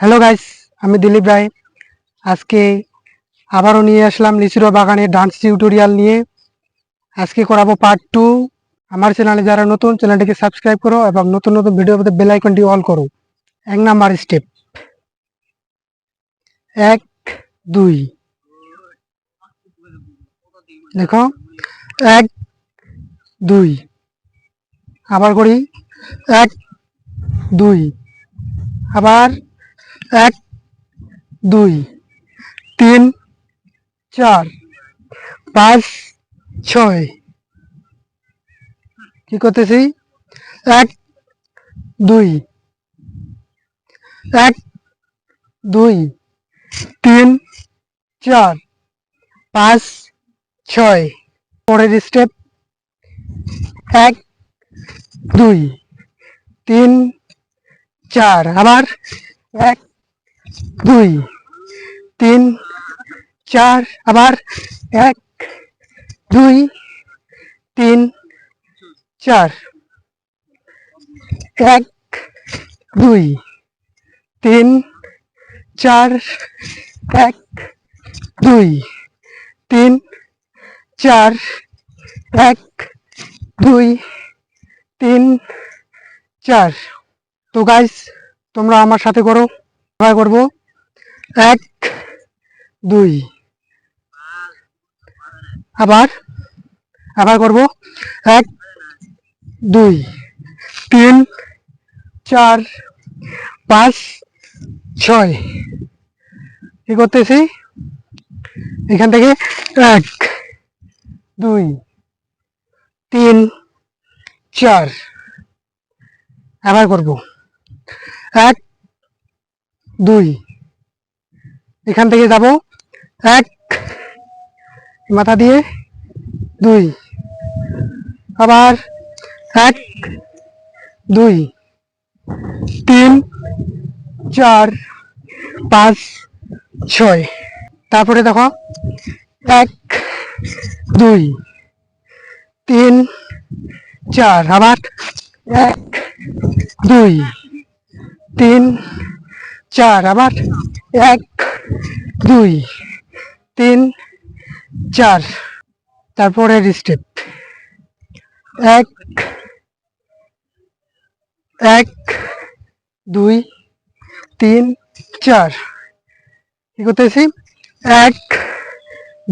Hello guys, আমি দিলীপ রায়। আজকে আবারও নিয়ে আসলাম লিচুর বাগানের ডান্স টিউটোরিয়াল নিয়ে। আজকে করাবো পার্ট 2। আমার চ্যানেলে যারা নতুন, চ্যানেলটিকে সাবস্ক্রাইব করো এবং নতুন নতুন ভিডিও পেতে বেল আইকনটি অল করো। 1 নাম্বার স্টেপ, 1 2। দেখো, 1 2। আবার করি, 1 2। আবার 1 2 3 4 5 6। কি করতেছি? 1 2 1 2 3 4 5 6। পরের স্টেপ, 1 2 3 4। আবার 1 2 3 4। আবার 1 2 3 4। 1 2 3 4। 1 2 3 4। 1 2 3 4। তো গাইস, তোমরা আমার সাথে করো। ট্রাই করবো। 1 2। আবার আবার করবো। 1 2 3 4 5 6। কি করতেছি? এখান থেকে 1 2 3 4। আবার করব। 1 2। এখান থেকে যাব 1, মাথা দিয়ে 2। আবার 1 2 3 4 5 6। তারপরে দেখো, 1 2 3 4। আবার 1 2 3 4। আবার 1 2 3 4। তারপরের স্টেপ, 1 1 2 3 4। কি করতেছি? 1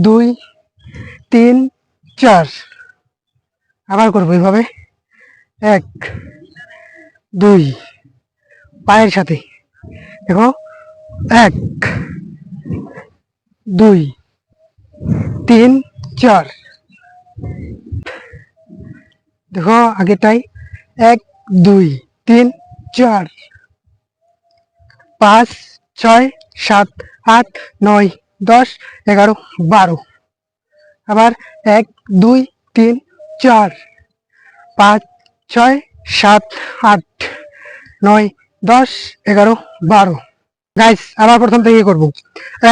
2 3 4। আবার করবো এইভাবে। 1 2, পায়ের সাথে। দেখো, 1 2 3 4। দেখো আগেরটাই। 1 2 3 4 5 6 7 8 9 10 11 12। আবার 1 2 3 4 5 6 7 8 9 10 11 12। গাইস, আবার প্রথম থেকে করব।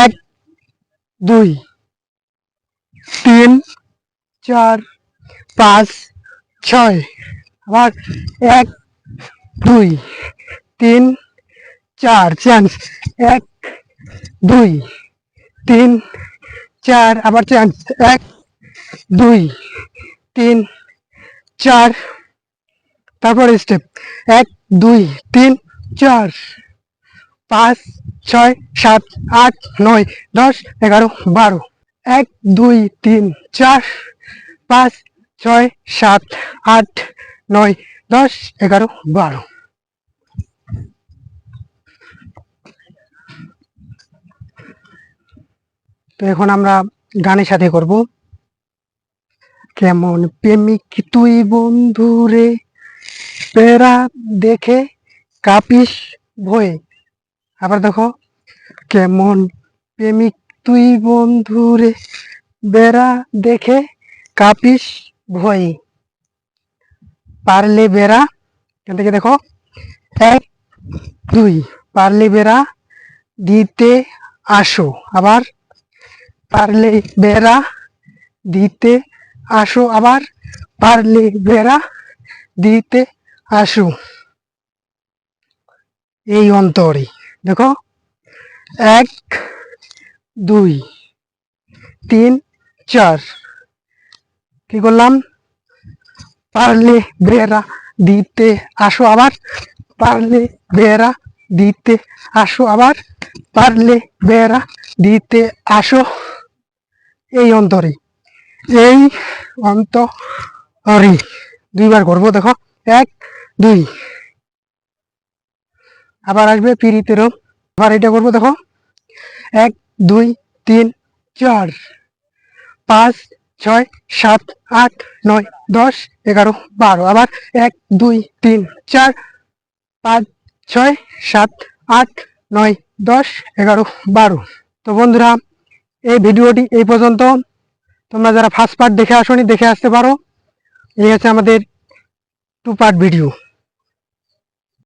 1 2 3 4 5 6। আবার 1 2 3 4। চান্স। 1 2 3 4। আবার চান্স। 1 2 3 4। তারপর স্টেপ, 1 2 3 4 5 6 7 8 9 10 11 12। 1 2 3 4 5 6 7 8 9 10 11 12। তো এখন আমরা গানের সাথে করব। কেমন প্রেমিক তুই বন্ধুরে, পেরা দেখে কাঁপিস ভয়ে। আবার দেখো, কেমন প্রেমিক তুই বন্ধুরে, বেড়া দেখে কাঁপিস ভয়ে। পারলে বেড়া, এখান থেকে দেখো, 1 2। পারলে বেড়া দিতে আসো। আবার পারলে বেড়া দিতে আসো। আবার পারলে বেড়া দিতে আসো এই অন্তরে। দেখো, 1 2 3 4 কি করলাম? পারলে বেড়া দিতে আসো আবার, পারলে বেড়া দিতে আসো আবার, পারলে বেড়া দিতে আসো এই অন্তরে, এই অন্তরে। দুইবার করবো, দেখো 1 2। আবার আসবে পিরিতেরও, আবার এটা করবো, দেখো 1 2 3 4 5 6 7 8 9 10 11 12। আবার 1 2 3 4 5 6 7 8 9 10 11 12। তো বন্ধুরা, এই ভিডিওটি এই পর্যন্ত। তোমরা যারা ফার্স্ট পার্ট দেখে আসোনি, দেখে আসতে পারো। এই হচ্ছে আমাদের 2 পার্ট ভিডিও।